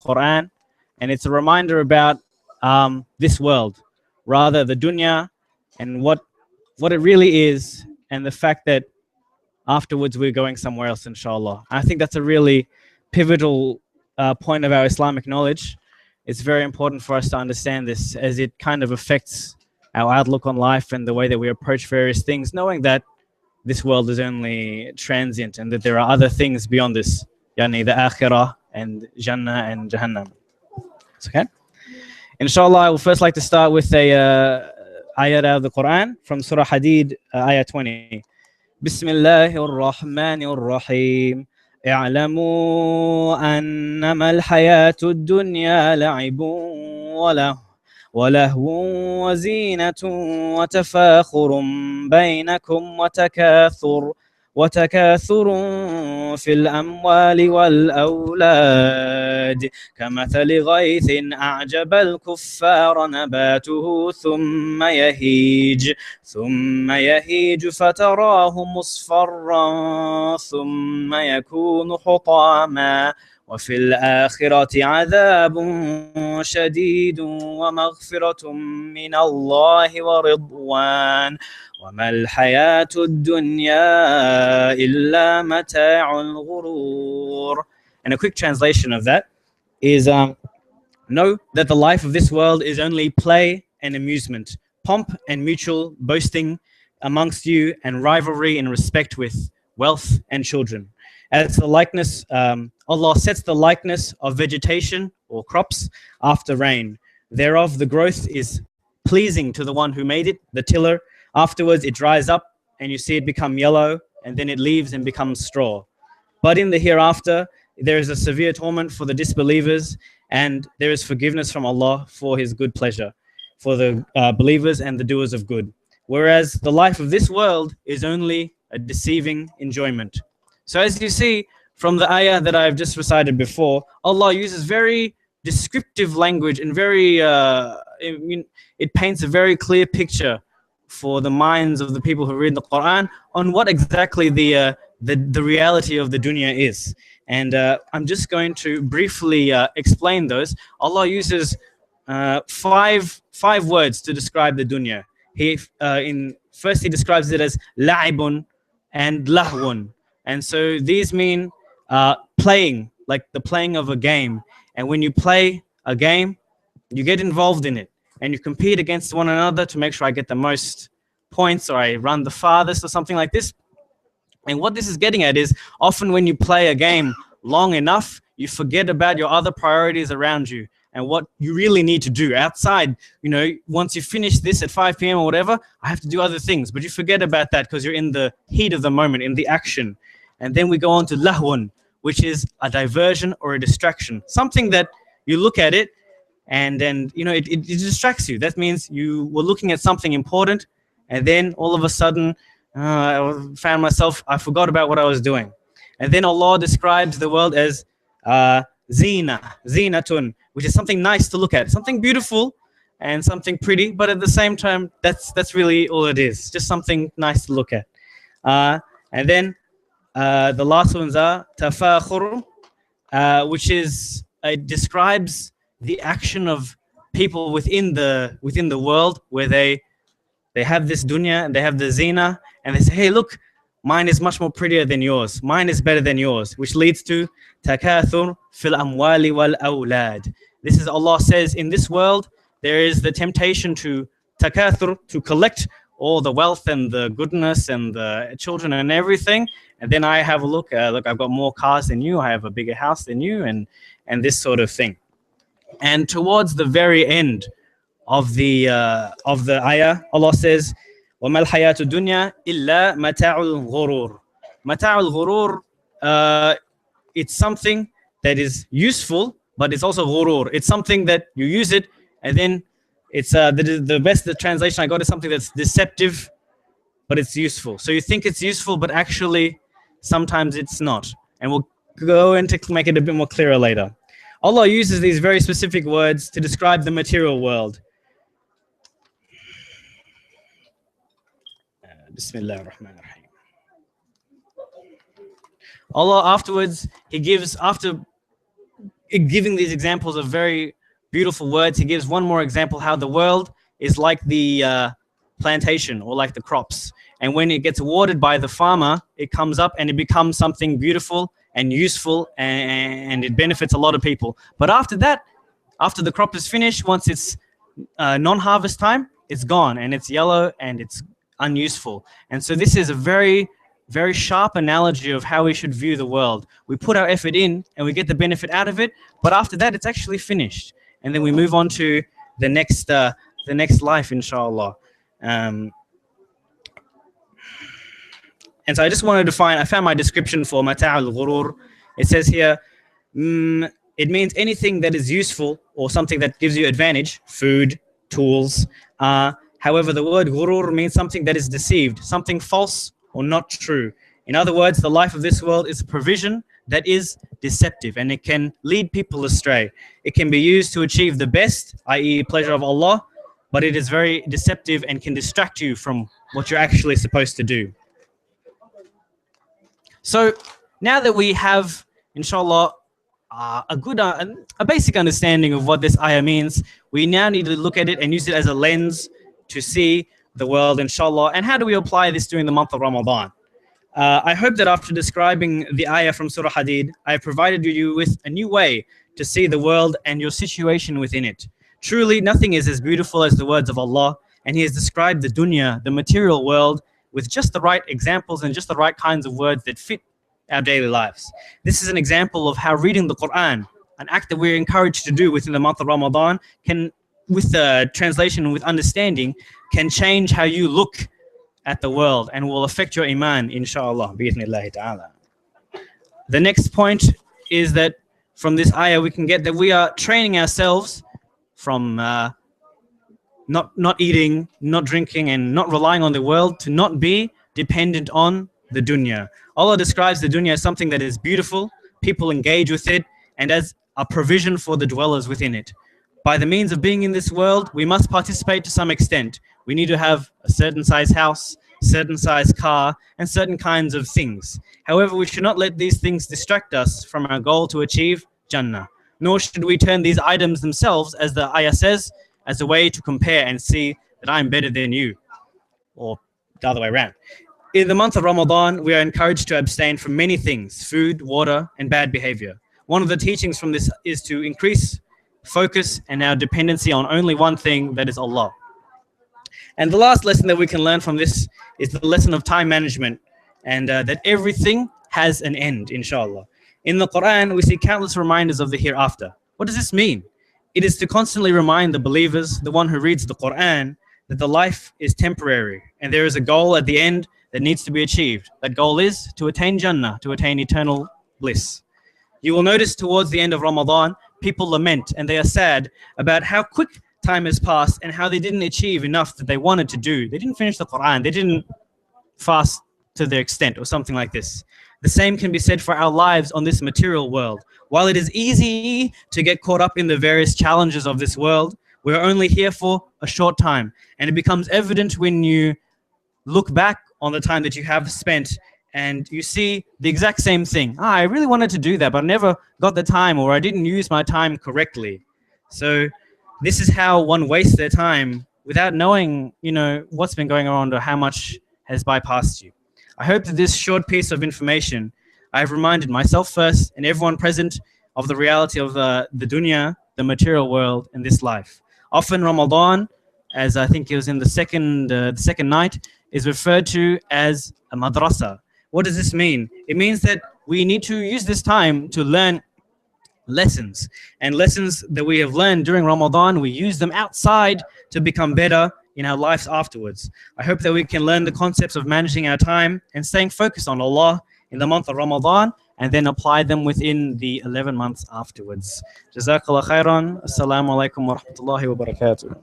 Quran, and it's a reminder about this world, rather the dunya, and what it really is, and the fact that afterwards we're going somewhere else, inshallah. I think that's a really pivotal point of our Islamic knowledge. It's very important for us to understand this, as it kind of affects our outlook on life and the way that we approach various things, knowing that this world is only transient and that there are other things beyond this, yani the akhirah and Jannah and Jahannam. It's okay? Inshallah, I would first like to start with a ayat out of the Quran from Surah Hadid, ayah 20. بسم الله الرحمن الرحيم اعلموا أنما الحياة الدنيا لعب ولهو وزينة وتفاخر بينكم وتكاثر في الأموال والأولاد كمثل غيث أعجب الكفار نباته ثم يهيج فتراه مصفرا ثم يكون حطاما وفي الآخرة عذاب شديد ومغفرة من الله ورضوان وما الحياة الدنيا إلا متاع الغرور. And a quick translation of that is know that the life of this world is only play and amusement, pomp and mutual boasting amongst you, and rivalry in respect with wealth and children. As the likeness, Allah sets the likeness of vegetation or crops after rain. Thereof the growth is pleasing to the one who made it, the tiller. Afterwards it dries up and you see it become yellow, and then it leaves and becomes straw. But in the hereafter there is a severe torment for the disbelievers, and there is forgiveness from Allah for His good pleasure for the believers and the doers of good. Whereas the life of this world is only a deceiving enjoyment. So as you see from the ayah that I've just recited before, Allah uses very descriptive language and it paints a very clear picture for the minds of the people who read the Quran on what exactly the reality of the dunya is. And I'm just going to briefly explain those. Allah uses five words to describe the dunya. First he describes it as la'ibun and lahwun. And so these mean playing, like the playing of a game. And when you play a game, you get involved in it and you compete against one another to make sure I get the most points or I run the farthest or something like this. And what this is getting at is often when you play a game long enough, you forget about your other priorities around you and what you really need to do outside. You know, once you finish this at 5 p.m. or whatever, I have to do other things, but you forget about that because you're in the heat of the moment, in the action. And then we go on to lahwun, which is a diversion or a distraction, something that you look at it and then, you know, it distracts you. That means you were looking at something important and then all of a sudden I found myself, I forgot about what I was doing. And then Allah describes the world as zinatun, which is something nice to look at, something beautiful and something pretty, but at the same time, that's really all it is, just something nice to look at. And then the last ones are tafakhur, which is it describes the action of people within the world where they have this dunya and they have the zina and they say, hey, look, mine is much more prettier than yours. Mine is better than yours, which leads to takathur fil amwali wal awlad. This is Allah says in this world there is the temptation to takathur, to collect all the wealth and the goodness and the children and everything. And then I have a look, I've got more cars than you, I have a bigger house than you, and this sort of thing. And towards the very end of the ayah, Allah says, وَمَا الْحَيَاةُ الدُّنْيَا إِلَّا مَتَاعُ الْغُرُورِ. مَتَاعُ الْغُرُورِ, it's something that is useful, but it's also ghurur. It's something that you use it, and then it's the translation I got is something that's deceptive, but it's useful. So you think it's useful, but actually sometimes it's not. And we'll go into make it a bit more clearer later. Allah uses these very specific words to describe the material world. Bismillah ar-Rahman ar-Rahim. Allah afterwards, He gives, after giving these examples of very beautiful words, he gives one more example how the world is like the plantation or like the crops. And when it gets watered by the farmer, it comes up and it becomes something beautiful and useful, and it benefits a lot of people. But after that, after the crop is finished, once it's non-harvest time, it's gone and it's yellow and it's unuseful. And so this is a very, very sharp analogy of how we should view the world. We put our effort in and we get the benefit out of it, but after that, it's actually finished. And then we move on to the next life, inshallah. And so I just wanted to I found my description for mata' al-ghurur. It says here, it means anything that is useful or something that gives you advantage, food, tools. However, the word ghurur means something that is deceived, something false or not true. In other words, the life of this world is a provision that is deceptive, and it can lead people astray. It can be used to achieve the best, i.e. pleasure of Allah, but it is very deceptive and can distract you from what you're actually supposed to do. So now that we have, inshallah, a basic understanding of what this ayah means, we now need to look at it and use it as a lens to see the world, inshallah. And how do we apply this during the month of Ramadan? I hope that after describing the ayah from Surah Hadid, I have provided you with a new way to see the world and your situation within it. Truly, nothing is as beautiful as the words of Allah, and He has described the dunya, the material world, with just the right examples and just the right kinds of words that fit our daily lives. This is an example of how reading the Quran, an act that we're encouraged to do within the month of Ramadan, can, with the translation and with understanding, can change how you look at the world and will affect your iman, inshallah, bi'ithnillahi ta'ala. The next point is that from this ayah we can get that we are training ourselves from not eating, not drinking, and not relying on the world to not be dependent on the dunya. Allah describes the dunya as something that is beautiful, people engage with it, and as a provision for the dwellers within it. By the means of being in this world, we must participate to some extent. We need to have a certain size house, certain size car, and certain kinds of things. However, we should not let these things distract us from our goal to achieve Jannah. Nor should we turn these items themselves, as the ayah says, as a way to compare and see that I'm better than you, or the other way around. In the month of Ramadan, we are encouraged to abstain from many things, food, water, and bad behavior. One of the teachings from this is to increase focus and our dependency on only one thing, that is Allah. And the last lesson that we can learn from this is the lesson of time management, and that everything has an end, inshallah. In the Quran, we see countless reminders of the hereafter. What does this mean? It is to constantly remind the believers, the one who reads the Quran, that the life is temporary and there is a goal at the end that needs to be achieved. That goal is to attain Jannah, to attain eternal bliss. You will notice towards the end of Ramadan, people lament and they are sad about how quick time has passed and how they didn't achieve enough that they wanted to do. They didn't finish the Quran. They didn't fast to their extent or something like this. The same can be said for our lives on this material world. While it is easy to get caught up in the various challenges of this world, we're only here for a short time. And it becomes evident when you look back on the time that you have spent and you see the exact same thing. I really wanted to do that, but I never got the time, or I didn't use my time correctly. So this is how one wastes their time without knowing, what's been going on or how much has bypassed you. I hope that this short piece of information, I have reminded myself first and everyone present of the reality of the dunya, the material world, and this life. Often Ramadan, as I think it was in the second night, is referred to as a madrasa. What does this mean? It means that we need to use this time to learn lessons. And lessons that we have learned during Ramadan, we use them outside to become better in our lives afterwards. I hope that we can learn the concepts of managing our time and staying focused on Allah in the month of Ramadan, and then apply them within the 11 months afterwards. Jazakallah khairan. Assalamu alaikum wa rahmatullahi wa barakatuh.